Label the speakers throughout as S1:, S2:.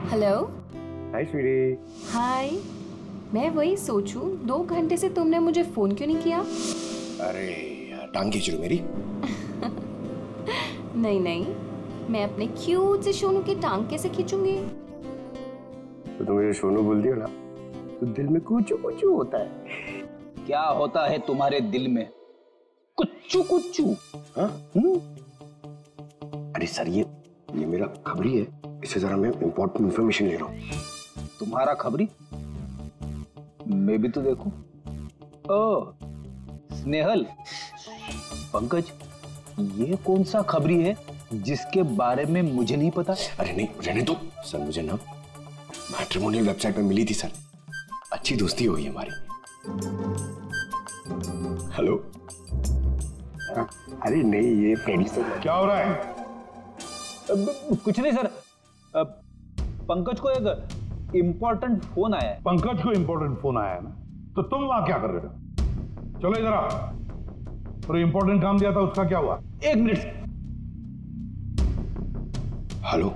S1: Hello.
S2: हाय स्वीटी।
S1: हाय। मैं वही सोचूं 2 घंटे से तुमने मुझे फोन क्यों नहीं किया?
S2: अरे यार टांग खींच रही मेरी।
S1: नहीं नहीं, मैं अपने क्यूट से सोनू की टांग कैसे खींचूंगी?
S2: तो तुम मुझे सोनू बोल दिया ना तो दिल में कुचू कुचू होता है।
S3: क्या होता है तुम्हारे दिल में? कुच्चू कुच्चू।
S2: हाँ? अरे सर ये मेरा खबरी है, इससे जरा मैं इंपॉर्टेंट इंफॉर्मेशन ले रहा हूँ।
S3: तुम्हारा खबरी? मैं भी तो देखूं। ओ स्नेहल, पंकज, ये कौन सा खबरी है जिसके बारे में मुझे नहीं पता?
S2: अरे नहीं रहने दो सर, मुझे ना मैट्रिमोनियल वेबसाइट पे मिली थी सर, अच्छी दोस्ती हुई हमारी। हेलो। अरे नहीं ये फ्रेंड सर।
S4: क्या हो रहा है?
S3: कुछ नहीं सर, पंकज को एक इम्पोर्टेंट फोन आया है।
S4: पंकज को इंपॉर्टेंट फोन आया है ना, तो तुम वहां क्या कर रहे हो? चलो इधर आओ। और इंपॉर्टेंट काम दिया था उसका क्या हुआ?
S3: 1 मिनट।
S2: हेलो।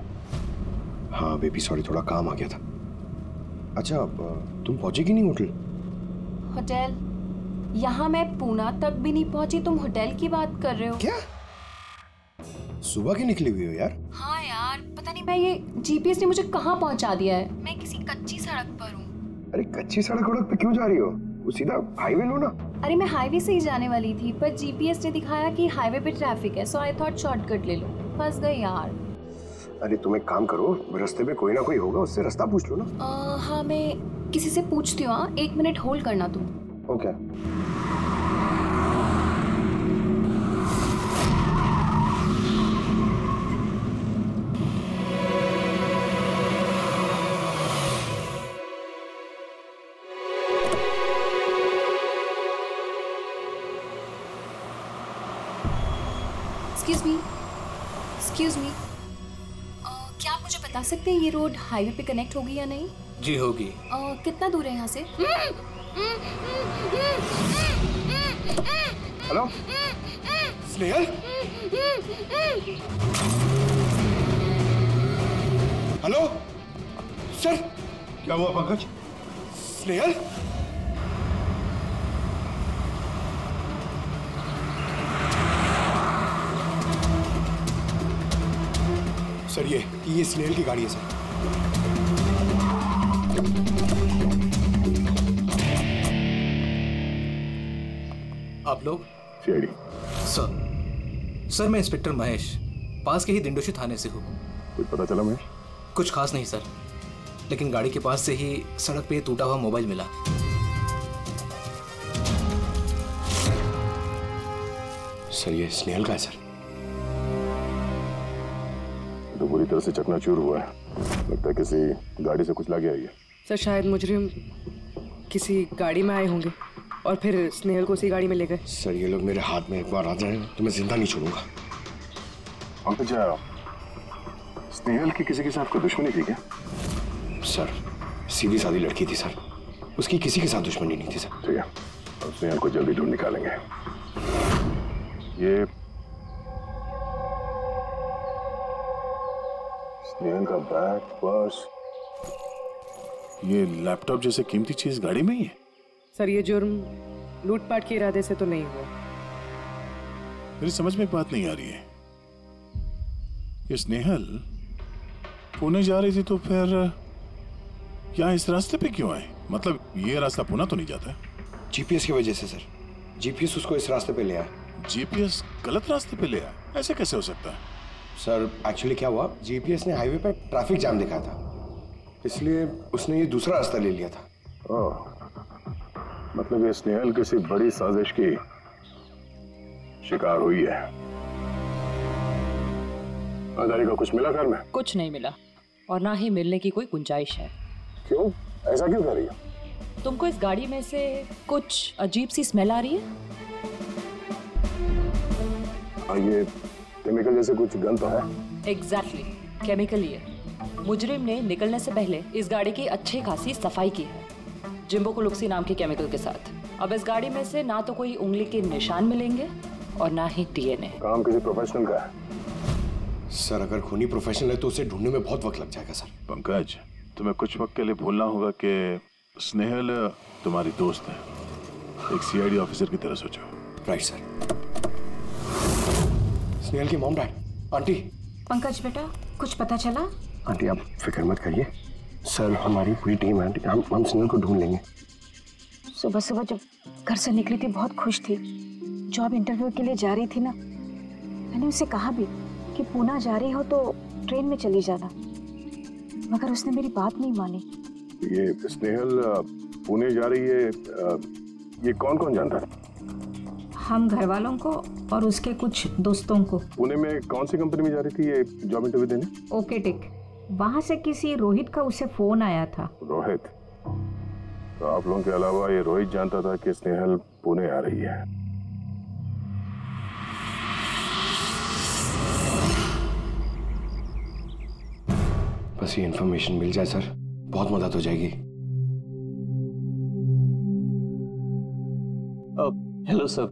S2: हाँ बेबी सॉरी, थोड़ा काम आ गया था। अच्छा तुम पहुंचे कि नहीं होटल?
S1: होटल? यहाँ मैं पूना तक भी नहीं पहुंची, तुम होटल की बात कर रहे हो?
S2: क्या सुबह की निकली हुई हो यार?
S1: हाँ यार, पता नहीं मैं ये जीपीएस ने मुझे कहाँ पहुंचा दिया है। मैं किसी कच्ची सड़क पर हूँ।
S2: अरे कच्ची सड़क पे क्यों जा रही हो? वो सीधा हाईवे लो ना।
S1: अरे मैं हाईवे से ही जाने वाली थी, पर जीपीएस ने दिखाया कि हाईवे पे ट्रैफिक है, सो आई थॉट शॉर्टकट ले लो। फंस गई यार।
S2: अरे तुम एक काम करो, रास्ते में कोई ना कोई होगा, उससे रास्ता पूछ लो ना।
S1: हाँ मैं किसी से पूछती हूँ। 1 मिनट होल्ड करना तुम।
S2: ओके।
S1: एक्सक्यूज मी, क्या आप मुझे बता सकते हैं ये रोड हाईवे पे कनेक्ट होगी या नहीं?
S5: जी होगी।
S1: कितना दूर है यहाँ से?
S2: हेलो स्नेहल। Hello sir.
S4: क्या हुआ पंकज?
S2: स्नेहल। सर ये स्नेहल की गाड़ी है सर।
S5: आप लोग?
S4: सीआईडी।
S5: सर मैं इंस्पेक्टर महेश, पास के ही दिंडोशी थाने से हूँ।
S4: कुछ पता चला महेश?
S5: कुछ खास नहीं सर, लेकिन गाड़ी के पास से ही सड़क पे टूटा हुआ मोबाइल मिला।
S2: सर ये स्नेहल का है सर।
S4: तो पूरी तरह से चकनाचूर हुआ है, लगता है किसी गाड़ी से कुचला गया है।
S6: सर शायद मुजरिम किसी गाड़ी में आए होंगे और फिर स्नेहल को उसी गाड़ी में ले गए।
S2: सर ये लोग मेरे हाथ में एक बार आ जाए तो मैं जिंदा नहीं छोड़ूंगा।
S4: पंकज, स्नेहल की किसी के साथ कोई दुश्मनी थी क्या?
S2: सर सीधी सादी लड़की थी सर, उसकी किसी के साथ दुश्मनी नहीं थी सर।
S4: ठीक है, अब स्नेहल को जल्दी ढूंढ निकालेंगे। ये स्नेहल का बैग, पर्स, ये लैपटॉप जैसे कीमती चीज गाड़ी में ही है।
S6: सर ये जुर्म लूटपाट के इरादे से तो नहीं हुआ।
S4: मेरी समझ में एक बात नहीं आ रही है, ये स्नेहल पुणे जा रही थी तो फिर यहाँ इस रास्ते पे क्यों आए? मतलब ये रास्ता पुणे तो नहीं जाता?
S2: जीपीएस की वजह से सर, जीपीएस उसको इस रास्ते पे ले आया।
S4: जीपीएस गलत रास्ते पे ले आया? ऐसे कैसे हो सकता है?
S2: सर एक्चुअली क्या हुआ, जीपीएस ने हाईवे पे ट्रैफिक जाम दिखाया था, इसलिए उसने ये दूसरा रास्ता ले लिया था।
S4: ओह, मतलब ये स्नेहल किसी बड़ी साजिश की शिकार हुई है। आधारी का कुछ मिला घर में?
S7: कुछ नहीं मिला और ना ही मिलने की कोई गुंजाइश है।
S4: क्यों? ऐसा क्यों कर रही है?
S7: तुमको इस गाड़ी में से कुछ अजीब सी स्मेल आ रही है?
S4: ये केमिकल जैसे कुछ गंध तो है।
S7: एग्जैक्टली, केमिकल ही है। मुजरिम ने निकलने से पहले इस गाड़ी की अच्छी खासी सफाई की है, जिम्बो कुलुक्सी नाम के केमिकल के साथ। अब इस गाड़ी में से ना तो कोई उंगली के निशान मिलेंगे और ना ही डीएनए।
S4: काम किसी प्रोफेशनल का है।
S2: सर अगर खूनी प्रोफेशनल है तो उसे ढूंढने में बहुत वक्त लग जाएगा सर।
S4: पंकज, तुम्हें कुछ वक्त के लिए भूलना होगा कि स्नेहल तुम्हारी दोस्त है, एक सीआईडी ऑफिसर की तरह सोचो।
S2: Right sir. स्नेहल की मॉम, डैड, आंटी।
S8: पंकज बेटा, कुछ पता चला?
S2: आंटी आप फिक्र मत करिए, सर हमारी पूरी टीम है, हम स्नेहल को ढूंढ लेंगे।
S8: सुबह सुबह जब घर से निकली थी बहुत खुश थी, जॉब इंटरव्यू के लिए जा रही थी ना, मैंने उसे कहा भी कि पूना जा रही हो तो ट्रेन में चली जाना, मगर उसने मेरी बात नहीं मानी।
S4: ये स्नेहल पुणे जा रही है, ये कौन कौन जानता है?
S8: हम घर वालों को और उसके कुछ दोस्तों को।
S4: पुणे में कौन सी कंपनी में जा रही थी ये जॉब इंटरव्यू देने?
S8: ओके टिक, वहाँ से किसी रोहित का उसे फोन आया था।
S4: रोहित? तो आप लोगों के अलावा ये रोहित जानता था कि स्नेहल पुणे आ रही है।
S2: बस ये इन्फॉर्मेशन मिल जाए सर, बहुत मदद हो जाएगी।
S9: हेलो सर,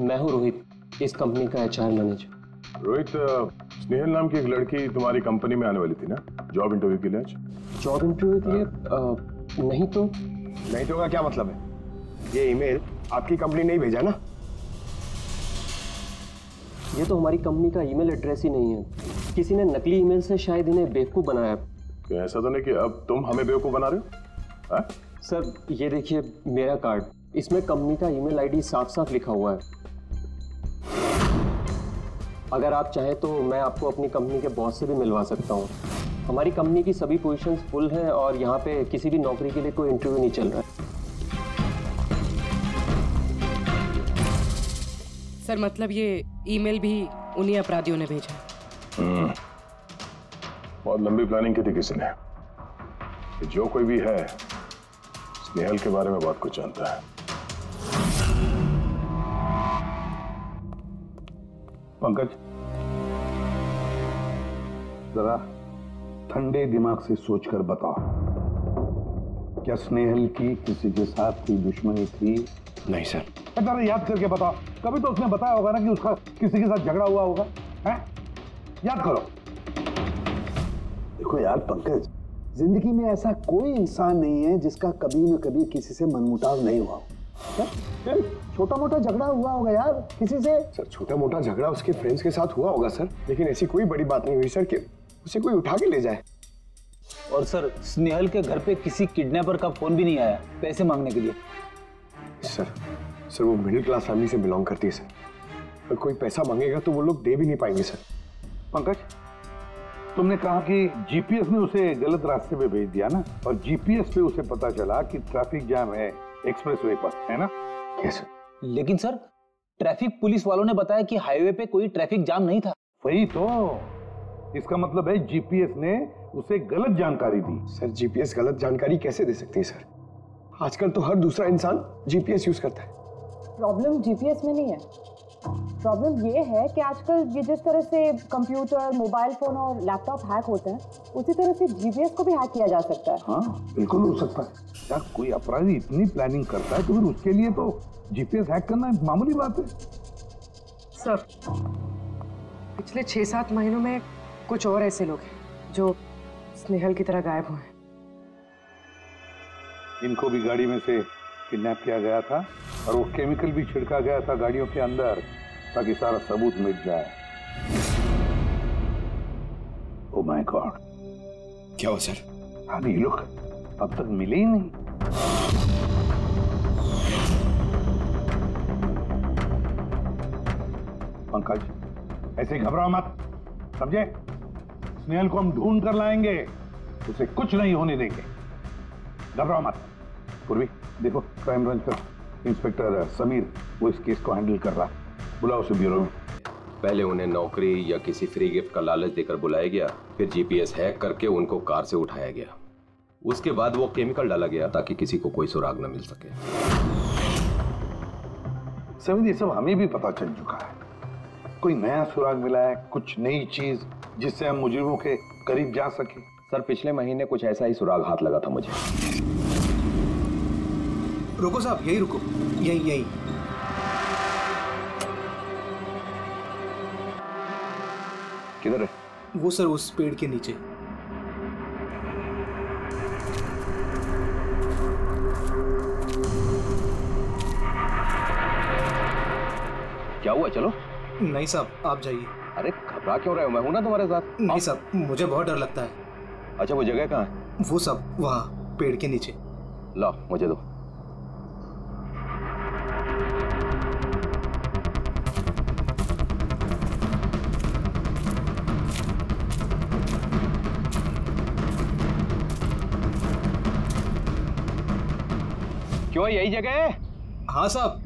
S9: मैं हूँ रोहित, इस कंपनी का HR मैनेजर।
S4: रोहित, स्नेहल नाम की एक लड़की तुम्हारी कंपनी में आने वाली थी ना जॉब इंटरव्यू के लिए आज?
S9: जॉब इंटरव्यू के लिए? नहीं तो
S2: का क्या मतलब है? ये ईमेल आपकी कंपनी ने ही भेजा ना?
S9: ये तो हमारी कंपनी का ईमेल एड्रेस ही नहीं है, किसी ने नकली ईमेल से शायद इन्हें बेवकूफ़ बनाया।
S4: क्या ऐसा तो नहीं कि अब तुम हमें बेवकूफ़ बना रहे हो?
S9: सर ये देखिए मेरा कार्ड, इसमें कंपनी का ईमेल आईडी साफ साफ लिखा हुआ है। अगर आप चाहें तो मैं आपको अपनी कंपनी के बॉस से भी मिलवा सकता हूँ। हमारी कंपनी की सभी पोजीशंस फुल हैं और यहाँ पे किसी भी नौकरी के लिए कोई इंटरव्यू नहीं चल रहा है।
S6: सर मतलब ये ईमेल भी उन्हीं अपराधियों ने भेजा।
S4: बहुत लंबी प्लानिंग की थी किसी ने। जो कोई भी है स्नेहल के बारे में बहुत कुछ जानता है।
S10: पंकज, जरा ठंडे दिमाग से सोचकर बताओ, क्या स्नेहल की किसी के साथ कोई दुश्मनी थी?
S2: नहीं सर।
S10: जरा याद करके बताओ, कभी तो उसने बताया होगा ना कि उसका किसी के साथ झगड़ा हुआ होगा, हैं? याद करो। देखो यार पंकज, जिंदगी में ऐसा कोई इंसान नहीं है जिसका कभी न कभी किसी से मनमुटाव नहीं हुआ हो। छोटा मोटा झगड़ा हुआ होगा यार किसी से।
S2: सर छोटा मोटा झगड़ा उसके फ्रेंड्स के साथ हुआ होगा सर, लेकिन ऐसी कोई बड़ी बात नहीं हुई सर कि उसे कोई उठा के ले जाए।
S3: और सर स्नेहल के घर पे किसी किडनैपर का फोन भी नहीं आया पैसे मांगने के लिए।
S2: सर वो मिडिल क्लास फैमिली से बिलोंग करती है सर, अगर कोई पैसा मांगेगा तो वो लोग दे भी नहीं पाएंगे सर।
S10: पंकज, तुमने कहा कि जीपीएस ने उसे गलत रास्ते पे भेज दिया ना, और जीपीएस पे उसे पता चला कि ट्रैफिक जाम है एक्सप्रेसवे पर, है ना?
S2: यस।
S3: लेकिन सर ट्रैफिक पुलिस वालों ने बताया कि हाईवे पे कोई ट्रैफिक जाम नहीं था।
S10: वही तो, इसका मतलब है जीपीएस ने उसे गलत जानकारी दी।
S2: सर जीपीएस गलत जानकारी कैसे दे सकती है सर? आजकल तो हर दूसरा इंसान जीपीएस यूज करता है।
S11: प्रॉब्लम जीपीएस में नहीं है, प्रॉब्लम ये है कि आजकल ये जिस तरह से कंप्यूटर, मोबाइल फोन और लैपटॉप हैक होते हैं, उसी तरह से जीपीएस को भी हैक किया जा सकता है।
S10: हाँ बिल्कुल हो सकता है यार, कोई अपराधी इतनी प्लानिंग करता है तो फिर उसके लिए तो जीपीएस हैक करना एक मामूली बात है।
S6: सर पिछले 6-7 महीनों में कुछ और ऐसे लोग हैं जो स्नेहल की तरह गायब हुए हैं।
S10: इनको भी गाड़ी में से किडनैप किया गया था और वो केमिकल भी छिड़का गया था गाड़ियों के अंदर ताकि सारा सबूत मिट जाए। ओह माय गॉड,
S2: क्या हुआ सर?
S10: अभी ये लोग अब तक मिले ही नहीं। पंकज ऐसे घबराओ मत, समझे? स्नेहल को हम ढूंढ कर लाएंगे, उसे कुछ नहीं होने देंगे, घबराओ मत। पूर्वी देखो, क्राइम ब्रांच का इंस्पेक्टर समीर वो इस केस को हैंडल कर रहा, बुलाओ उसे ब्यूरो में।
S12: पहले उन्हें नौकरी या किसी फ्री गिफ्ट का लालच देकर बुलाया गया, फिर जीपीएस हैक करके उनको कार से उठाया गया, उसके बाद वो केमिकल डाला गया ताकि किसी को कोई सुराग न मिल सके।
S10: समीर ये सब हमें भी पता चल चुका है, कोई नया सुराग मिला है, कुछ नई चीज जिससे हम मुजरिमों के करीब जा सके।
S12: सर पिछले महीने कुछ ऐसा ही सुराग हाथ लगा था मुझे।
S5: रुको साहब, यही रुको, यही।
S12: किधर है?
S5: वो सर उस पेड़ के नीचे।
S12: क्या हुआ? चलो।
S5: नहीं साहब आप जाइए।
S12: अरे घबरा क्यों रहे हो? मैं हूं ना तुम्हारे साथ।
S5: नहीं साहब मुझे बहुत डर लगता है।
S12: अच्छा वो जगह कहाँ है?
S5: वो साहब वहाँ पेड़ के नीचे।
S12: लो मुझे दो। क्यों यही जगह है?
S5: हाँ साहब।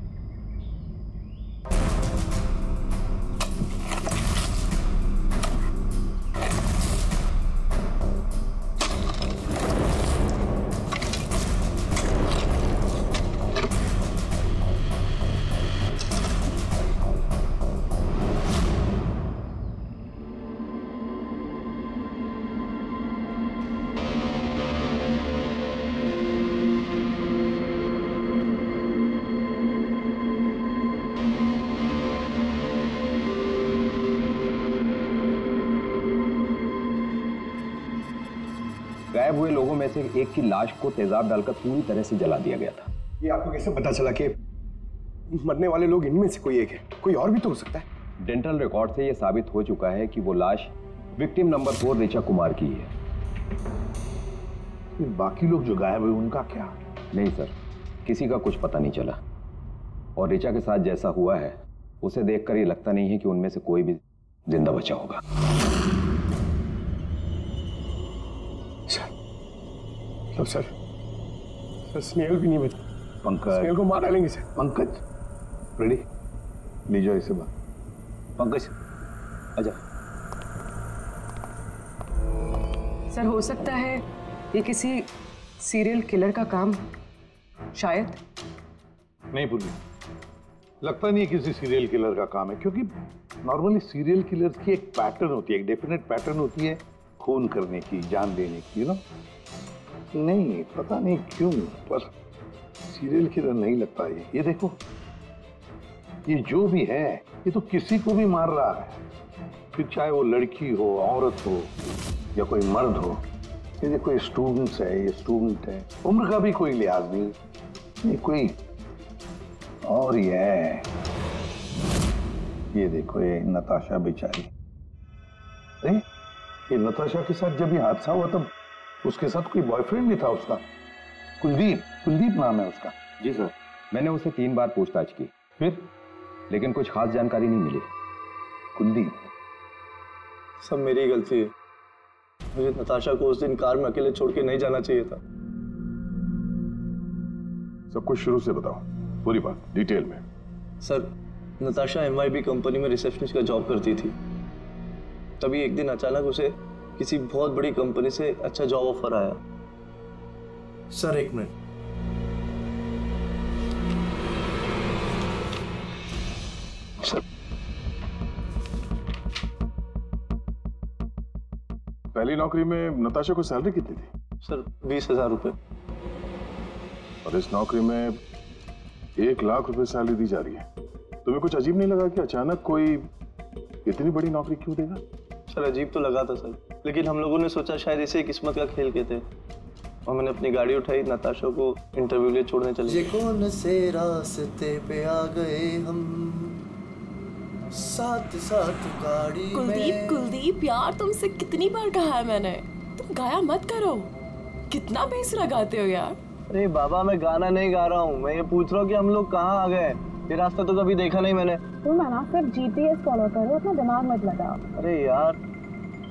S12: गायब हुए लोगों में से एक की लाश को तेजाब डालकर पूरी तरह से जला दिया गया था।
S2: ये आपको कैसे पता चला कि मरने वाले लोग इनमें से कोई एक है? कोई और भी तो हो सकता है।
S12: डेंटल रिकॉर्ड से यह साबित हो चुका है कि वो लाश विक्टिम नंबर 4 ऋचा कुमार की है।
S10: बाकी लोग जो गायब हुए उनका क्या?
S12: नहीं सर, किसी का कुछ पता नहीं चला। और ऋचा के साथ जैसा हुआ है उसे देखकर ये लगता नहीं है कि उनमें से कोई भी जिंदा बचा होगा।
S2: सर स्नेहल भी नहीं बचा।
S10: पंकज,
S2: स्नेहल को मार डालेंगे सर।
S10: पंकज रेडी? ले जाओ इसे बाहर।
S3: पंकज आजा।
S6: सर हो सकता है ये किसी सीरियल किलर का काम, शायद।
S10: नहीं पूर्वी, लगता नहीं है किसी सीरियल किलर का काम है, क्योंकि नॉर्मली सीरियल किलर्स की एक पैटर्न होती है, एक डेफिनेट पैटर्न होती है खून करने की, जान देने की, ना। नहीं पता नहीं क्यों, पर सीरियल किलर नहीं लगता ये देखो, ये जो भी है ये तो किसी को भी मार रहा है, फिर चाहे वो लड़की हो, औरत हो या कोई मर्द हो। ये देखो, ये स्टूडेंट्स है, ये स्टूडेंट है, उम्र का भी कोई लिहाज नहीं, ये कोई और ही है। ये देखो, ये नताशा बेचारी। अरे ये नताशा के साथ जब ये हादसा हुआ तब उसके साथ कोई बॉयफ्रेंड भी था उसका, कुलदीप नाम है उसका।
S12: जी सर, मैंने उसे 3 बार पूछताछ की, फिर लेकिन कुछ खास जानकारी नहीं मिली।
S10: कुलदीप?
S13: सब मेरी गलती है, मुझे नताशा को उस दिन कार में अकेले छोड़ के नहीं जाना चाहिए था।
S4: सब कुछ शुरू से बताओ, पूरी बात डिटेल में।
S13: सर, नताशा MYB कंपनी में रिसेप्शनिस्ट का जॉब करती थी। तभी एक दिन अचानक उसे किसी बहुत बड़ी कंपनी से अच्छा जॉब ऑफर आया। सर एक मिनट।
S4: सर, पहली नौकरी में नताशा को सैलरी कितनी थी?
S13: सर 20,000 रुपए।
S4: और इस नौकरी में 1 लाख रुपए सैलरी दी जा रही है। तुम्हें कुछ अजीब नहीं लगा कि अचानक कोई इतनी बड़ी नौकरी क्यों देगा?
S13: सर अजीब तो लगा था सर, लेकिन हम लोगों ने सोचा शायद इसे किस्मत का खेल कहते हैं, और मैंने अपनी गाड़ी उठाई, नताशा को इंटरव्यू लिए छोड़ने चले।
S14: ये कौन से रास्ते पे आ गए हम, साथ साथ गाड़ी में।
S15: कुलदीप यार, तुमसे कितनी बार कहा है मैंने, तुम गाया मत करो, कितना बेसुरा गाते हो यार।
S13: अरे बाबा, मैं गाना नहीं गा रहा हूँ, मैं ये पूछ रहा हूँ कि हम लोग कहाँ आ गए। ये रास्ता तो कभी देखा नहीं मैंने।
S11: तुम ना सिर्फ GPS फॉलो करो, अपना दिमाग मत लगाओ।
S13: अरे यार,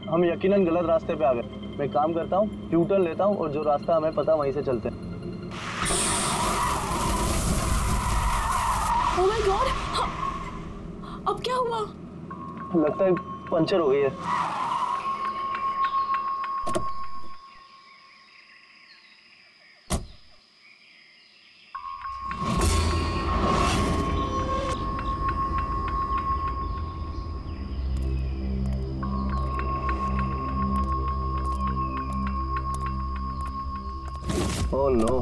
S13: हम यकीनन गलत रास्ते पे आ गए। मैं काम करता हूँ, ट्यूटर लेता हूँ और जो रास्ता हमें पता वहीं से चलते हैं।
S15: ओह माय गॉड, अब क्या हुआ?
S13: लगता है पंचर हो गई है। ओह नो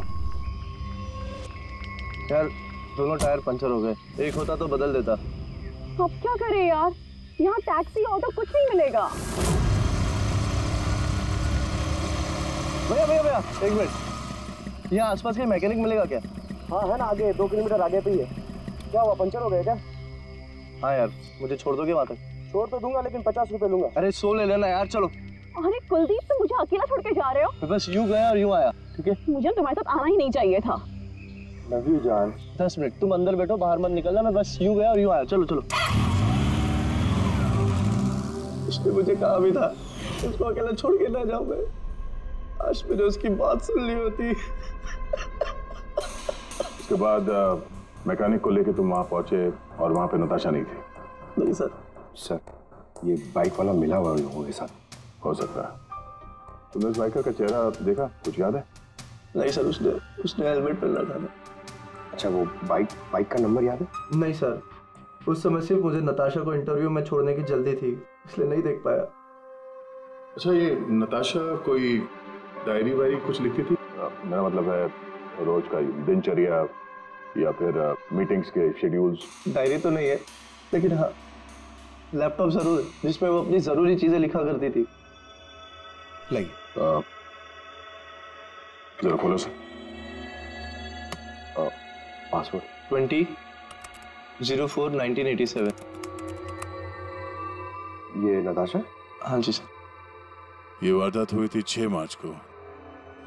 S13: यार, दोनों टायर पंचर हो गए। एक होता तो बदल देता।
S11: अब क्या करें यार? यहाँ टैक्सी ऑटो कुछ नहीं मिलेगा।
S13: भैया भैया भैया एक मिनट, यहाँ आसपास के मैकेनिक मिलेगा क्या?
S9: हाँ है ना, आगे 2 किलोमीटर आगे पे ही है। क्या हुआ, पंचर हो गया क्या?
S13: हाँ यार, मुझे छोड़ दोगे वहाँ तक?
S9: छोड़ तो दूंगा, लेकिन 50 रुपए लूंगा।
S13: अरे 100 ले लेना यार, चलो।
S11: अरे कुलदीप, तुम मुझे अकेला छोड़ के जा रहे हो?
S13: मैं बस यूं गया और यूं आया, ठीक है?
S11: मुझे तुम्हारे साथ आना ही नहीं चाहिए था।
S9: लव यू जान।
S13: 10 मिनट तुम अंदर बैठो, बाहर मत निकलना, मैं बस यूं गया और यूं आया। चलो चलो। उसने मुझे कहा भी था उसको अकेला छोड़ के ना जाऊं मैं। आज मैंने उसकी बात सुन ली होती।
S4: उसके बाद मैकेनिक को लेके तुम वहां पहुंचे और वहां पे नताशा नहीं थी?
S13: नहीं सर।
S2: सर, ये बाइक वाला मिला हुआ लोगों के साथ।
S4: हो सकता है। तुमने उस बाइकर का चेहरा देखा, कुछ याद है?
S13: नहीं सर, उसने हेलमेट पहन रखा था।
S2: अच्छा, वो बाइक का नंबर याद है?
S13: नहीं सर, उस समय सिर्फ मुझे नताशा को इंटरव्यू में छोड़ने की जल्दी थी, इसलिए नहीं देख पाया।
S4: अच्छा, ये नताशा कोई डायरी वायरी कुछ लिखती थी? मेरा मतलब है रोज का दिनचर्या या फिर मीटिंग्स के शेड्यूल्स।
S13: डायरी तो नहीं है, लेकिन हाँ लैपटॉप जरूर है जिसमें वो अपनी जरूरी चीजें लिखा करती थी।
S2: लाइए
S4: जरा खोलो सर।
S2: पासवर्ड
S13: 20/04/1987।
S2: ये नताशा?
S13: हाँ जी सर।
S4: ये वारदात हुई थी 6 मार्च को।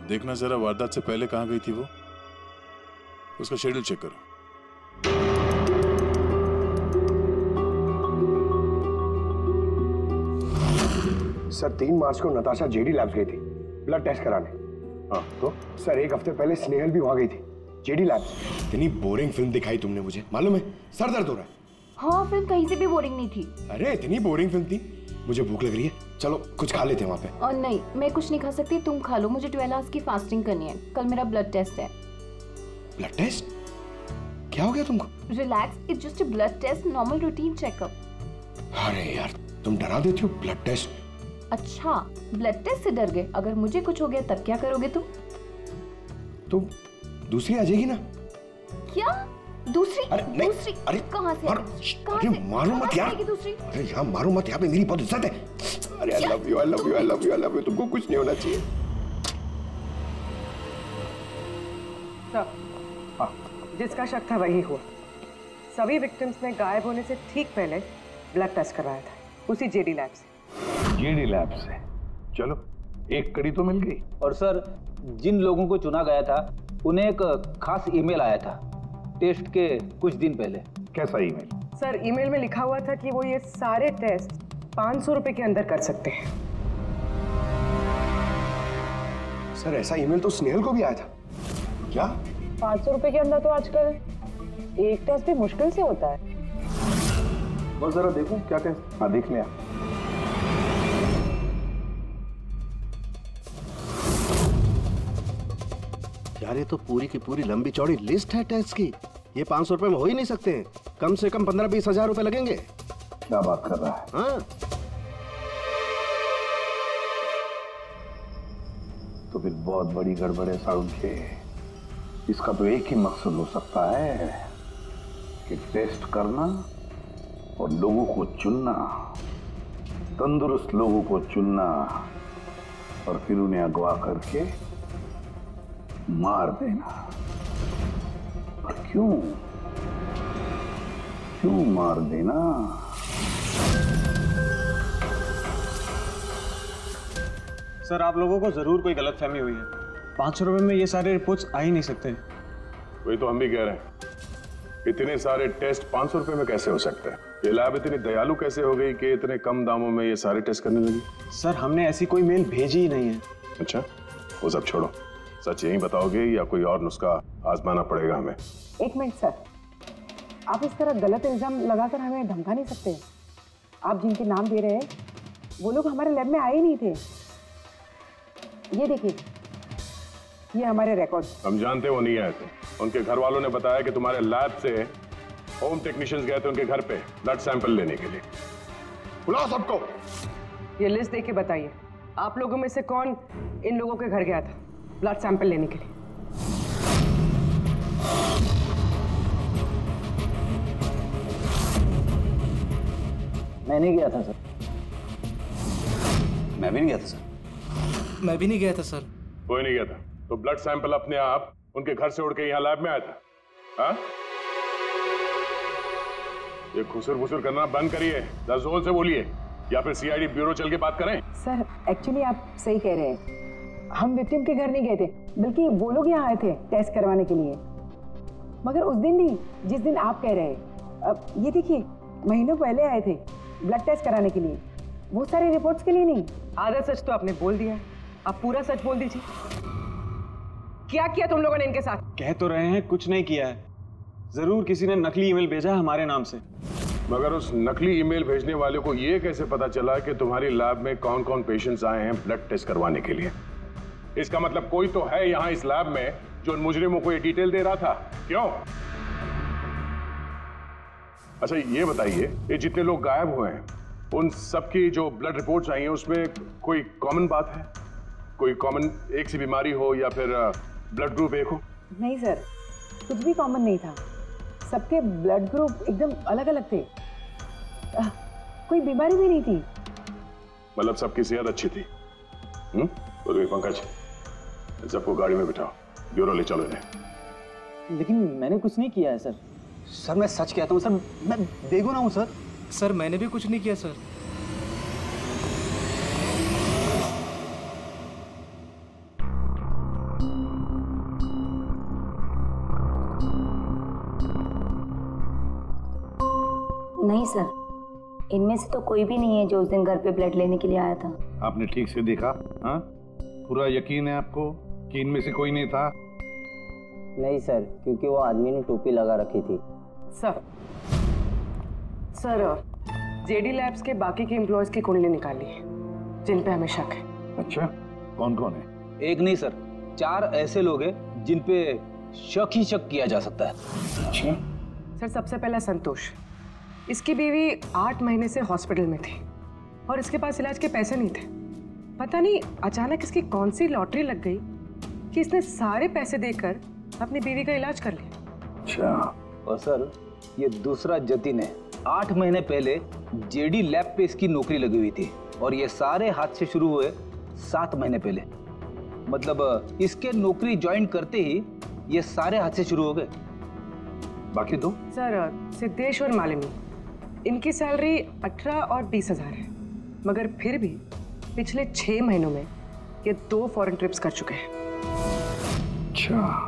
S4: देखना जरा वारदात से पहले कहाँ गई थी वो, उसका शेड्यूल चेक करो।
S2: सर 3 मार्च को नताशा जेडी लैब्स गई थी ब्लड टेस्ट कराने।
S4: हाँ तो?
S2: सर 1 हफ्ते पहले स्नेहल भी वहां गई थी जेडी लैब्स। इतनी बोरिंग फिल्म दिखाई तुमने मुझे, मालूम है सर दर्द हो रहा है।
S1: हाँ, फिल्म कहीं से भी बोरिंग नहीं थी।
S2: अरे इतनी बोरिंग फिल्म थी। मुझे भूख लग रही है, चलो कुछ खा लेते हैं वहाँ पे।
S1: और नहीं, मैं कुछ नहीं खा सकती, तुम खा लो। मुझे 12 आवर्स की फास्टिंग करनी है, कल मेरा ब्लड टेस्ट है।
S2: Blood test? क्या हो गया तुमको?
S1: Relax, it's just a blood test, normal routine checkup.
S2: अरे यार, तुम डरा देती हो। Blood test?
S1: अच्छा, ब्लड टेस्ट से डर गए। अगर मुझे कुछ हो गया तब क्या करोगे तुम?
S2: तुम दूसरी आ जाएगी ना?
S1: क्या दूसरी?
S2: अरे नहीं,
S1: दूसरी?
S2: अरे
S1: कहाँ से?
S2: अरे मारो मत यार।
S1: दूसरी?
S2: अरे यहाँ मारो मत, यहाँ पे मेरी बहुत इज्जत है। अरे I love you, I love you, I love you, I love you. तुमको कुछ नहीं होना चाहिए।
S6: जिसका शक था वही हुआ। सभी विक्टिम्स ने गायब होने से ठीक पहले ब्लड टेस्ट करवाया था, उसी जेडी लैब से।
S10: जेडी लैब से? चलो, एक कड़ी तो मिल गई।
S3: और सर, जिन लोगों को चुना गया था उन्हें एक खास ईमेल आया था टेस्ट के कुछ दिन पहले।
S10: कैसा ईमेल?
S6: सर, ईमेल में लिखा हुआ था कि वो ये सारे टेस्ट 500 रुपए के अंदर कर सकते हैं।
S2: सर ऐसा ईमेल तो स्नेहल को भी आया था। क्या
S11: 500 रुपए के अंदर तो आजकल एक टेस्ट भी मुश्किल से होता है।
S10: बस जरा देखो क्या टेस्ट। हाँ देख लिया।
S16: यार ये तो पूरी की पूरी लंबी चौड़ी लिस्ट है टेस्ट की। ये 500 रुपए में हो ही नहीं सकते। कम से कम 15-20 हजार रुपए लगेंगे।
S10: क्या बात कर रहा है?
S16: हाँ
S10: तो फिर बहुत बड़ी गड़बड़ है साउंड के। इसका तो एक ही मकसद हो सकता है कि टेस्ट करना और लोगों को चुनना, तंदुरुस्त लोगों को चुनना और फिर उन्हें अगवा करके मार देना। और क्यों मार देना?
S17: सर, आप लोगों को जरूर कोई गलतफहमी हुई है। 500 रुपए में ये सारे रिपोर्ट्स आ ही नहीं सकते।
S4: वही तो हम भी कह रहे हैं, इतने सारे टेस्ट 500 रुपए में कैसे हो सकते हैं? ये लैब इतनी दयालु कैसे हो गई कि इतने कम दामों में ये सारे टेस्ट करने लगी?
S17: सर, हमने ऐसी कोई मेल भेजी ही नहीं है।
S4: अच्छा, वो सब छोड़ो, सच यही बताओगे या कोई और नुस्खा आजमाना पड़ेगा हमें?
S6: एक मिनट सर, आप इस तरह गलत इल्जाम लगाकर हमें धमका नहीं सकते। आप जिनके नाम दे रहे हैं वो लोग हमारे लैब में आए ही नहीं थे। ये देखिए, ये हमारे रिकॉर्ड।
S4: हम जानते वो नहीं आए थे। उनके घर वालों ने बताया कि तुम्हारे लैब से होम टेक्नीशियंस गए थे उनके घर पे ब्लड सैंपल लेने के लिए। बुलाओ सबको।
S6: ये लिस्ट देके बताइए, आप लोगों में से कौन इन लोगों के घर गया था ब्लड सैंपल लेने के लिए?
S3: मैंने गया था सर।
S13: मैं भी नहीं गया था सर।
S5: मैं भी नहीं गया था सर।
S10: कोई नहीं गया था तो ब्लड सैंपल अपने आप उनके घर से उड़ के यहाँ लैब में आया था? हाँ? ये खुसर फुसर करना बंद करिए, जोर से बोलिए, या फिर सीआईडी ब्यूरो चल के बात करें।
S6: सर एक्चुअली आप सही कह रहे हैं, हम विक्टिम के घर नहीं गए थे, बल्कि वो लोग यहाँ आए थे टेस्ट करवाने के लिए। मगर उस दिन नहीं जिस दिन आप कह रहे हैं। अब ये देखिए, महीनों पहले आए थे ब्लड टेस्ट कराने के लिए, वो सारे रिपोर्ट्स के लिए नहीं।
S11: आधा सच तो आपने बोल दिया है, अब पूरा सच बोल दीजिए। क्या किया तुम लोगों ने इनके साथ?
S17: कह तो रहे हैं कुछ नहीं किया है, जरूर किसी ने नकली ईमेल भेजा है हमारे नाम से।
S10: मगर उस नकली ईमेल भेजने वाले को ये कैसे पता चला कि तुम्हारी लैब में कौन कौन पेशेंट्स आए हैं ब्लड टेस्ट करवाने के लिए? इसका मतलब कोई तो है यहाँ इस लैब में जो उन मुजरिमों को ये डिटेल दे रहा था, क्यों? अच्छा ये बताइए, ये जितने लोग गायब हुए हैं उन सबकी जो ब्लड रिपोर्ट्स आई हैं उसमें कोई कॉमन बात है? कोई कॉमन एक सी बीमारी हो या फिर ब्लड ग्रुप एक हो?
S6: नहीं सर, कुछ भी कॉमन नहीं था, सबके ब्लड ग्रुप एकदम अलग अलग थे। कोई बीमारी भी नहीं थी।
S10: मतलब सबकी सेहत अच्छी थी? तो पंकज, सबको गाड़ी में बिठाओ, ब्यूरो ले चलो इन्हें।
S5: लेकिन मैंने कुछ नहीं किया है सर।
S13: सर मैं सच कहता हूँ सर, मैं बेगुनाह हूँ सर।
S5: सर मैंने भी कुछ नहीं किया सर।
S18: नहीं सर, इनमें से तो कोई भी नहीं है जो उस दिन घर पे ब्लड लेने के लिए आया था।
S10: आपने ठीक से देखा? हाँ, पूरा यकीन है आपको कि इनमें से कोई नहीं था?
S9: नहीं सर, क्योंकि वो आदमी ने टोपी लगा रखी थी।
S11: सर जेडी लैब्स के बाकी के एम्प्लॉयज की कुंडली निकाली है जिन पे हमें शक है।
S10: अच्छा, कौन कौन है?
S3: एक नहीं सर, 4 ऐसे लोग हैं जिन पे शक ही शक किया जा सकता है।
S10: अच्छा
S11: सर, सबसे पहला संतोष, इसकी बीवी 8 महीने से हॉस्पिटल में थी और इसके पास इलाज के पैसे नहीं थे। पता नहीं अचानक इसकी कौन सी लॉटरी लग गई कि इसने सारे पैसे देकर अपनी बीवी का इलाज कर लिया।
S3: अच्छा। और सर ये दूसरा जतिन है, 8 महीने पहले जेडी लैब पे इसकी नौकरी लगी हुई थी और ये सारे हादसे शुरू हुए 7 महीने पहले। मतलब इसके नौकरी ज्वाइन करते ही ये सारे हादसे शुरू हो गए।
S10: बाकी दो?
S11: सर सिद्धेश और मालिनी, इनकी सैलरी 18 और 20 हजार है, मगर फिर भी पिछले 6 महीनों में ये 2 फॉरेन ट्रिप्स कर चुके हैं।
S10: अच्छा,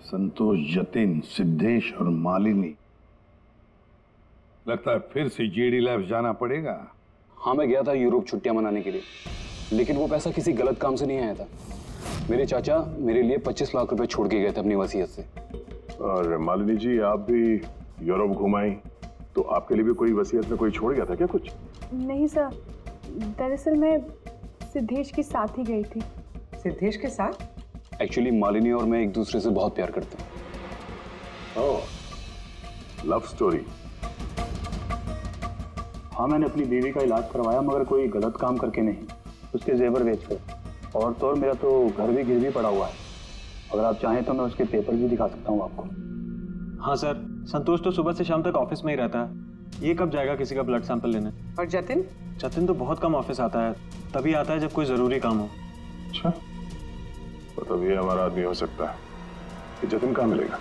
S10: संतोष, जतिन, सिद्धेश और मालिनी, लगता है फिर से जेडी लैब्स जाना पड़ेगा।
S19: हाँ, मैं गया था यूरोप छुट्टियां मनाने के लिए, लेकिन वो पैसा किसी गलत काम से नहीं आया था। मेरे चाचा मेरे लिए 25 लाख रुपए छोड़ के गए थे अपनी वसीयत से।
S10: और मालिनी जी, आप भी यूरोप घुमाई, तो आपके लिए भी कोई वसीयत में कोई छोड़ गया था क्या कुछ?
S6: नहीं सर, दरअसल मैं सिद्धेश के साथ ही गई थी।
S11: सिद्धेश के साथ?
S19: एक्चुअली मालिनी और मैं एक दूसरे से बहुत प्यार करते हैं।
S10: ओह, लव स्टोरी।
S20: हाँ, मैंने अपनी बीवी का इलाज करवाया, मगर कोई गलत काम करके नहीं, उसके जेवर बेचकर। और तो और मेरा तो घर भी गिरवी पड़ा हुआ है, अगर आप चाहें तो मैं उसके पेपर भी दिखा सकता हूँ आपको।
S17: हाँ सर, संतोष तो सुबह से शाम तक ऑफिस में ही रहता है, ये कब जाएगा किसी का ब्लड सैंपल लेने?
S11: और जतिन?
S17: जतिन तो बहुत कम ऑफिस आता है, तभी आता है जब कोई जरूरी काम हो।
S10: अच्छा, तो तब ये हमारा आदमी हो सकता है। कि जतिन कहाँ मिलेगा?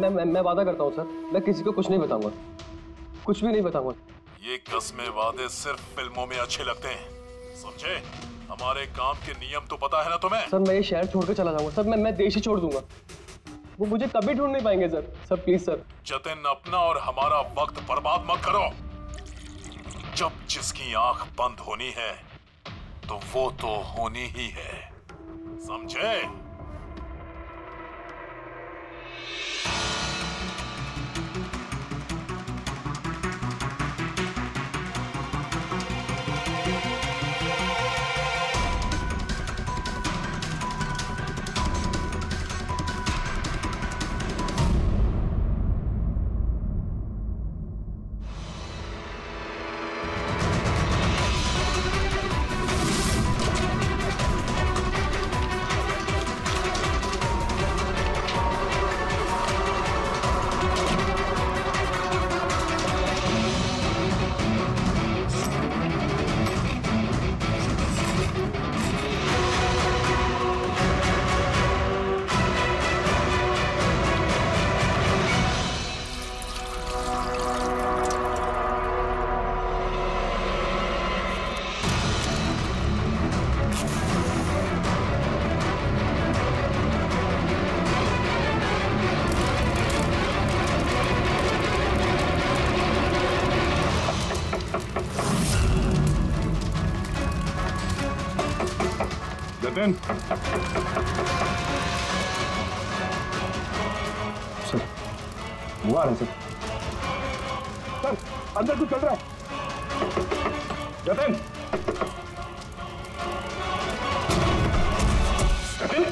S9: मैं वादा करता हूँ सर, मैं किसी को कुछ नहीं बताऊंगा, कुछ भी नहीं बताऊंगा।
S4: ये कस्में वादे सिर्फ फिल्मों में अच्छे लगते हैं, समझे? हमारे काम के नियम तो पता है ना तुम्हें?
S9: सर मैं ये शहर छोड़ के चला जाऊंगा सर, मैं देश ही छोड़ दूंगा, वो मुझे कभी ढूंढ नहीं पाएंगे sir. Sir please sir.
S4: Jatin, अपना और हमारा वक्त बर्बाद मत करो। जब जिसकी आंख बंद होनी है तो वो तो होनी ही है, समझे?
S10: जतिन,
S2: सर वो आ रहे सर।
S10: सर अंदर कुछ चल रहा है। जतिन, जतिन,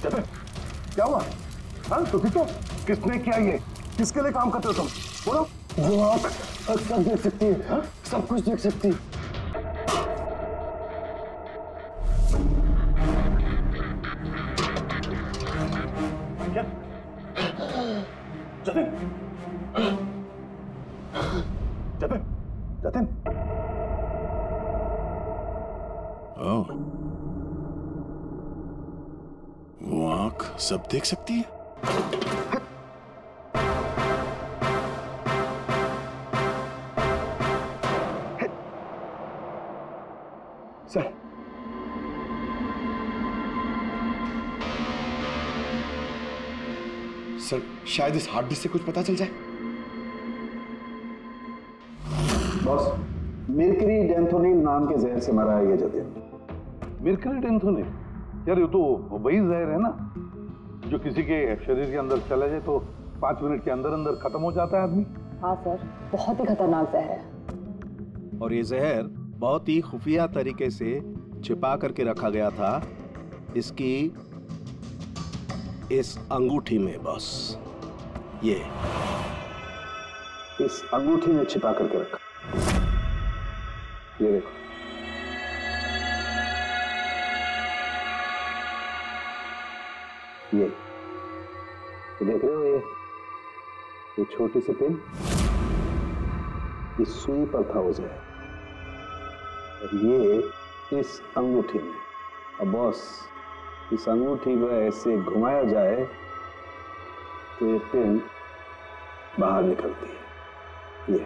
S10: जतिन, क्या हुआ? हाँ तो ठीक हो? किसने किया ये? किसके लिए काम करते हो तुम? बोलो।
S16: वो आँख सब देख सकती है। हाँ? सब कुछ देख सकती है।
S10: जतिन, जतिन, जतिन।
S4: ओह, वो आंख सब देख सकती है।
S2: सर सर शायद इस हार्ड डिस्क से कुछ पता चल जाए।
S10: बॉस,
S16: मिर्करी डेंथोनिल नाम के जहर से मरा है ये जतिन।
S10: मिर्करी डेंथोनिल? यार ये तो वही जहर है ना जो किसी के शरीर के अंदर चला जाए तो 5 मिनट के अंदर अंदर खत्म हो जाता है आदमी।
S8: हाँ सर, बहुत ही खतरनाक जहर है।
S16: और ये जहर बहुत ही खुफिया तरीके से छिपा करके रखा गया था इसकी इस अंगूठी में। बॉस, ये इस अंगूठी में छिपा करके रखा। ये देखो, ये देख रहे हो? ये छोटी सी पिन, इस सुई पर था वो जहर, और ये इस अंगूठी में। अब बॉस, इस अंगूठी को ऐसे घुमाया जाए तो ये पिन बाहर निकलती है। ये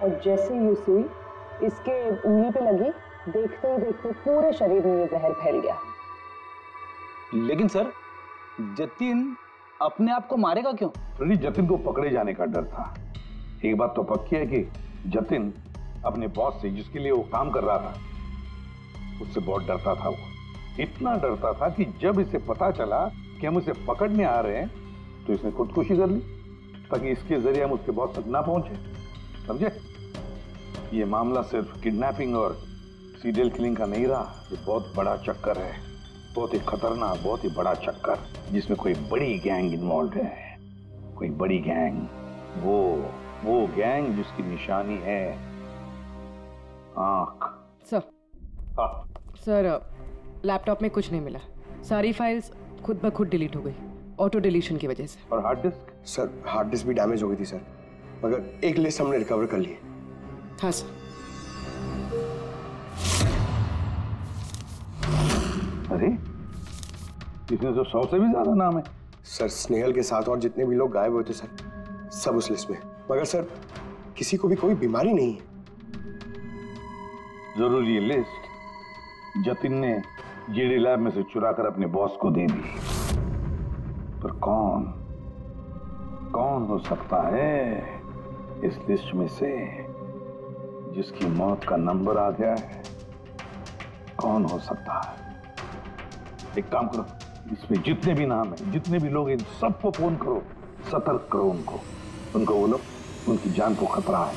S6: और जैसे ये सुई इसके उंगली पे लगी, देखते ही देखते पूरे शरीर में ये जहर फैल गया।
S3: लेकिन सर, जतिन अपने आप को मारेगा क्यों?
S10: फ्रेडी, जतिन को पकड़े जाने का डर था। एक बात तो पक्की है कि जतिन अपने बॉस से, जिसके लिए वो काम कर रहा था, उससे बहुत डरता था। वो इतना डरता था कि जब इसे पता चला कि हम उसे पकड़ने आ रहे हैं तो इसने खुदकुशी कर ली ताकि इसके जरिए हम उसके बॉस तक ना पहुंचे। समझे? ये मामला सिर्फ किडनैपिंग और सीरियल किलिंग का नहीं रहा, ये बहुत बड़ा चक्कर है, बहुत ही खतरनाक, बहुत ही बड़ा चक्कर, जिसमें कोई बड़ी गैंग इन्वॉल्व है। कोई बड़ी गैंग, वो गैंग जिसकी निशानी है आंख।
S11: सर, सर लैपटॉप में कुछ नहीं मिला। सारी फाइल्स खुद ब खुद डिलीट हो गई, ऑटो डिलीशन की वजह से।
S10: और hard disk?
S2: Sir hard disk भी डैमेज हो गई थी सर, मगर एक लिस्ट हमने रिकवर कर ली है।
S11: हाँ सर।
S10: अरे, इसमें तो 100 से भी ज्यादा नाम है।
S2: सर स्नेहल के साथ और जितने भी लोग गायब हुए थे सर, सब उस लिस्ट में। मगर सर किसी को भी कोई बीमारी नहीं है।
S10: जरूर ये लिस्ट जतिन ने जीडी लैब में से चुरा कर अपने बॉस को दे दी। पर कौन हो सकता है इस लिस्ट में से जिसकी मौत का नंबर आ गया है? कौन हो सकता है? एक काम करो, इसमें जितने भी नाम है, जितने भी लोग हैं, सबको फोन करो, सतर्क करो उनको बोलो उनकी जान को खतरा है।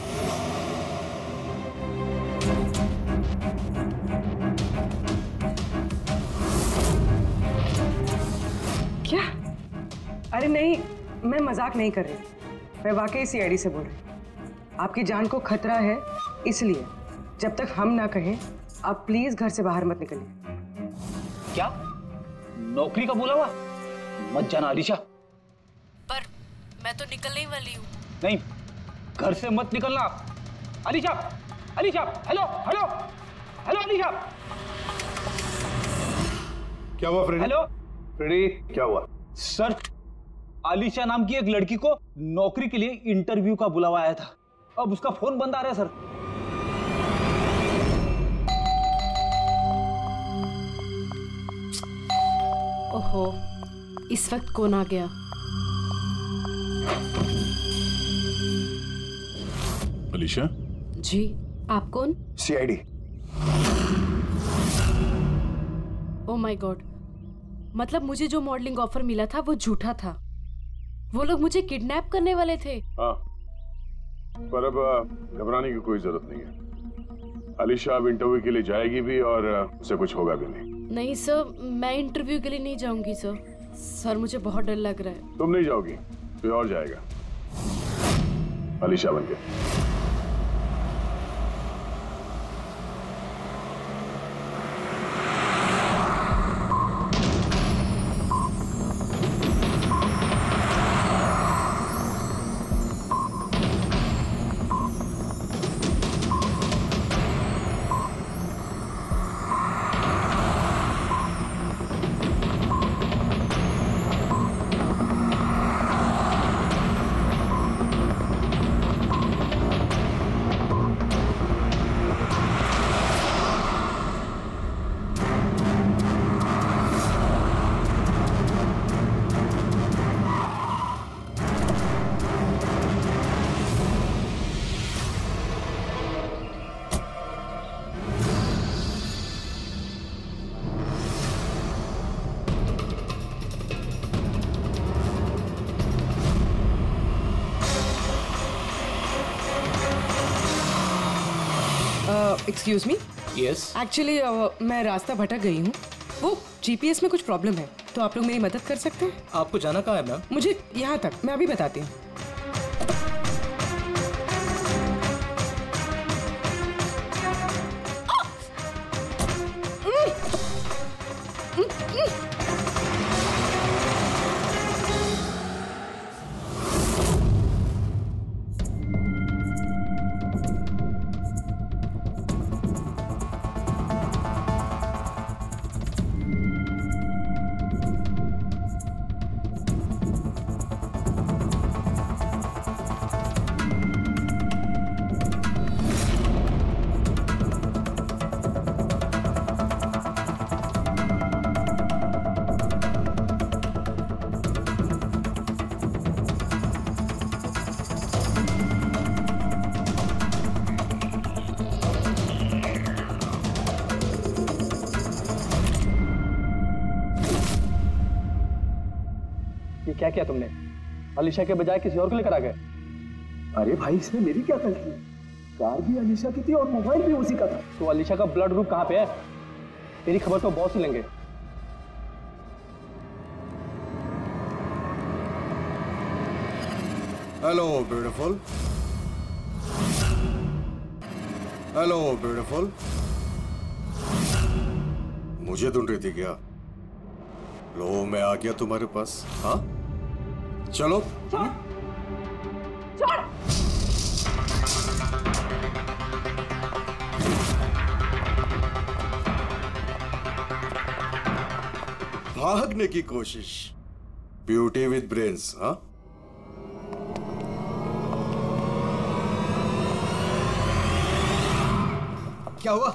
S11: क्या? अरे नहीं, मैं मजाक नहीं कर रही, मैं वाकई सीआईडी से बोल रही हूँ। आपकी जान को खतरा है, इसलिए जब तक हम ना कहें आप प्लीज घर से बाहर मत निकलिए।
S3: क्या नौकरी का बोला हुआ? मत जाना अलीशा।
S15: पर मैं तो निकलने ही वाली हूँ।
S3: नहीं, घर से मत निकलना। Alisha, Alisha, hello hello hello Alisha.
S10: क्या हुआ फ्रेडी?
S3: हेलो
S10: फ्रेडी, क्या हुआ?
S3: सर, अलीशा नाम की एक लड़की को नौकरी के लिए इंटरव्यू का बुलावा आया था। अब उसका फोन बंद आ रहा है सर।
S15: ओहो, इस वक्त कौन आ गया?
S4: अलीशा?
S15: जी, आप कौन?
S2: सीआईडी।
S15: ओह माय गॉड, मतलब मुझे जो मॉडलिंग ऑफर मिला था वो झूठा था। वो लोग मुझे किडनैप करने वाले थे।
S4: हाँ, पर अब घबराने की कोई जरूरत नहीं है। अलीशा अब इंटरव्यू के लिए जाएगी भी और उसे कुछ होगा भी नहीं।
S15: नहीं सर, मैं इंटरव्यू के लिए नहीं जाऊंगी सर। सर मुझे बहुत डर लग रहा है।
S4: तुम नहीं जाओगी, कोई और जाएगा अलीशा बनके।
S11: Excuse me.
S5: यस।
S11: एक्चुअली मैं रास्ता भटक गई हूँ। वो जीपीएस में कुछ प्रॉब्लम है, तो आप लोग मेरी मदद कर सकते हैं?
S5: आपको जाना कहाँ है मैम?
S11: मुझे यहाँ तक, मैं अभी बताती हूँ।
S13: क्या किया तुमने? अलीशा के बजाय किसी और को लेकर आ गए?
S16: अरे भाई, इसमें मेरी क्या गलती है? कार भी अलीशा की थी और मोबाइल भी उसी का था।
S13: तो अलीशा का ब्लड ग्रुप कहाँ पे है? तेरी खबर तो बॉस ही लेंगे।
S2: Hello beautiful. Hello beautiful. मुझे ढूंढ रही थी क्या? लो, मैं आ गया तुम्हारे पास। हाँ, चलो। भागने की कोशिश। Beauty with brains. हाँ, क्या हुआ?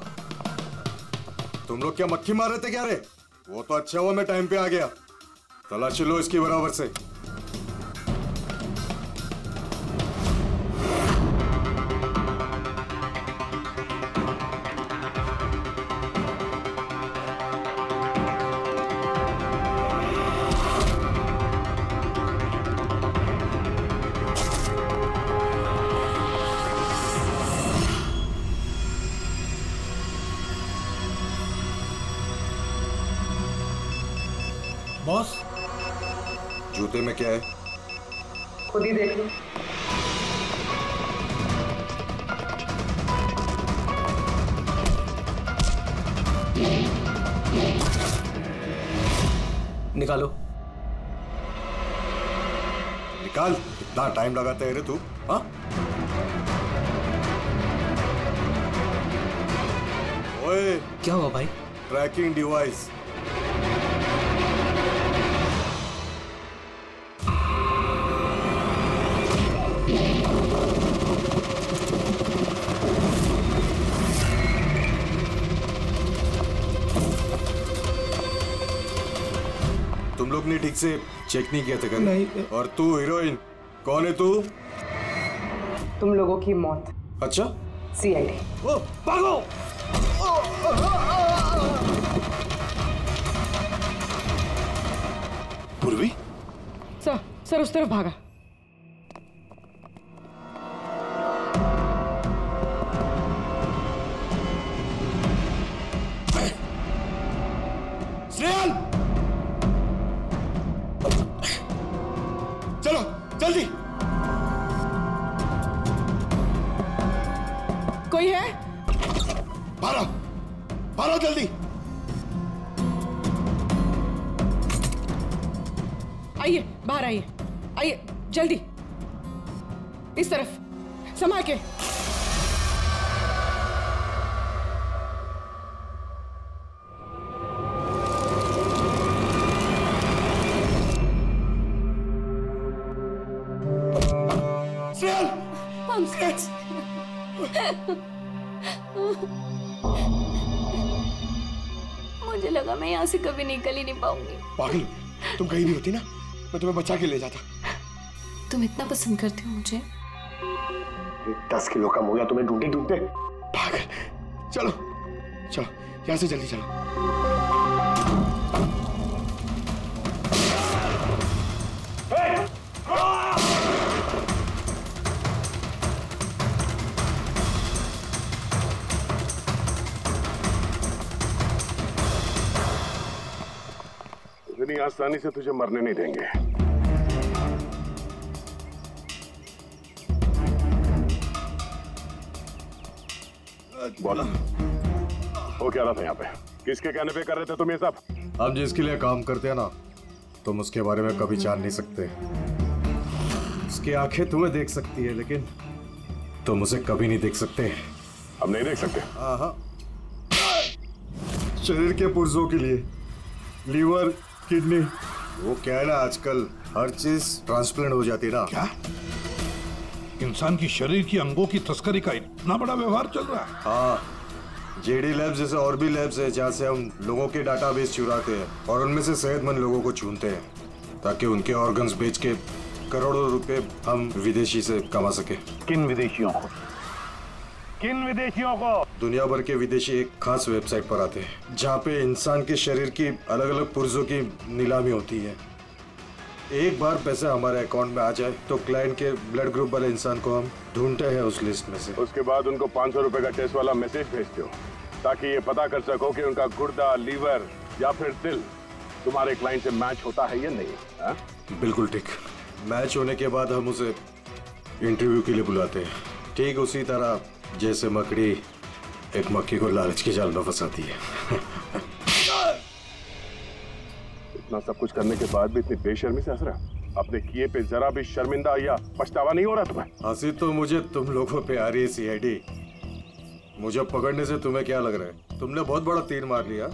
S2: तुम लोग क्या मक्खी मार रहे थे क्या रे? वो तो अच्छा हुआ मैं टाइम पे आ गया। तलाशी लो इसकी बराबर से।
S11: बॉस,
S2: जूते में क्या है?
S11: खुद ही देख लो।
S5: निकालो।
S2: निकाल। इतना टाइम लगाते है रे तू? हाँ, ओए,
S5: क्या हुआ भाई?
S2: Tracking device. तुम लोग ने ठीक से चेक नहीं किया था कल?
S11: नहीं।
S2: और तू हीरोइन, कौन है तू?
S11: तुम लोगों की मौत।
S2: अच्छा,
S11: सीआईडी।
S2: ओ, भागो!
S4: पूर्वी?
S11: सर उस तरफ भागा।
S2: स्नेहल, चलो जल्दी।
S11: कोई है?
S2: भारो जल्दी।
S11: आइए, बाहर आइए, आइए जल्दी, इस तरफ, संभाल के।
S1: मुझे लगा मैं यहाँ से कभी निकल ही नहीं पाऊंगी।
S2: पागल, तुम कहीं नहीं होती ना, मैं तुम्हें बचा के ले जाता।
S1: तुम इतना पसंद करते हो मुझे?
S2: 10 किलो कम हो गया तुम्हें ढूंढते ढूंढते। पागल, चलो चलो यहाँ से जल्दी चलो।
S10: इतनी आसानी से तुझे मरने नहीं देंगे। बोलो, वो क्या रहा था यहाँ पे? किसके कहने पे कर रहे थे तुम ये सब?
S2: हम जिसके लिए काम करते हैं ना, तुम उसके बारे में कभी जान नहीं सकते। उसकी आंखें तुम्हें देख सकती है, लेकिन तुम उसे कभी नहीं देख सकते।
S10: हम नहीं देख सकते?
S2: हाँ, शरीर के पुर्जों के लिए लीवर, किडनी, वो क्या है ना, आजकल हर चीज ट्रांसप्लांट हो जाती है ना।
S10: क्या? इंसान की शरीर की अंगों की तस्करी का इतना बड़ा व्यवहार चल रहा है?
S2: हाँ, जेडी लैब्स जैसे और भी लैब्स है जहाँ से हम लोगों के डाटाबेस चुराते हैं और उनमें से सेहतमंद लोगों को चुनते हैं ताकि उनके ऑर्गन्स बेच के करोड़ों रुपए हम विदेशी से कमा सके।
S10: किन विदेशियों को? किन विदेशियों को?
S2: दुनिया भर के विदेशी एक खास वेबसाइट पर आते हैं जहाँ पे इंसान के शरीर की अलग अलग पुर्जों की नीलामी होती है। एक बार पैसे हमारे अकाउंट में आ जाए तो क्लाइंट के ब्लड ग्रुप वाले इंसान को हम ढूंढते हैं उस लिस्ट में से।
S10: उसके बाद उनको 500 रुपए का टेस्ट वाला मैसेज भेजते हो ताकि ये पता कर सको कि उनका गुर्दा, लीवर या फिर दिल तुम्हारे क्लाइंट से मैच होता है या नहीं। हा?
S2: बिल्कुल ठीक। मैच होने के बाद हम उसे इंटरव्यू के लिए बुलाते हैं, ठीक उसी तरह जैसे मकड़ी एक मक्खी को लालच के जाल में फंसाती है।
S10: इतना सब कुछ करने के बाद भी इतनी बेशर्मी से हंस रहा? अपने किए पे जरा भी शर्मिंदा या पछतावा नहीं हो रहा तुम्हें?
S2: हंसी तो मुझे तुम लोगों पे आ रही है सीआईडी। मुझे पकड़ने से तुम्हें क्या लग रहा है? तुमने बहुत बड़ा तीर मार लिया।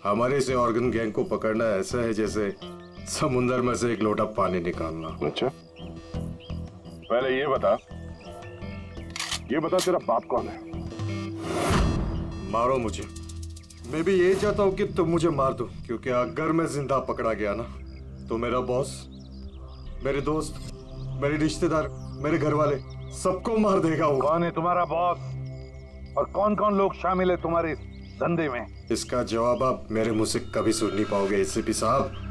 S2: हमारे से ऑर्गन गैंग को पकड़ना ऐसा है जैसे समुंदर में से एक लोटा पानी निकालना।
S10: अच्छा, पहले ये बता तेरा बाप कौन है?
S2: मारो मुझे। मैं भी यही चाहता हूँ कि तुम मुझे मार दो, क्योंकि अगर मैं जिंदा पकड़ा गया ना तो मेरा बॉस, मेरे दोस्त, मेरे रिश्तेदार, मेरे घर वाले सबको मार देगा वो।
S10: कौन है तुम्हारा बॉस और कौन कौन लोग शामिल है तुम्हारे इस धंधे में?
S2: इसका जवाब आप मेरे मुंह से कभी सुन नहीं पाओगे एसीपी साहब।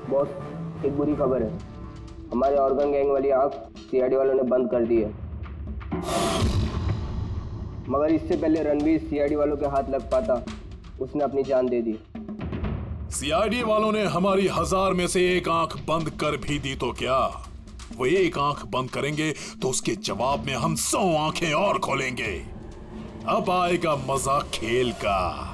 S9: बॉस, एक बुरी खबर है। हमारे ऑर्गन गैंग वाली आग सीआईडी वालों ने बंद कर दी है, मगर इससे पहले रणवीर सीआईडी वालों के हाथ लग पाता, उसने अपनी जान दे दी।
S21: सीआईडी वालों ने हमारी 1000 में से एक आंख बंद कर भी दी तो क्या, वो एक आंख बंद करेंगे तो उसके जवाब में हम 100 आंखें और खोलेंगे। अब आएगा मजा खेल का।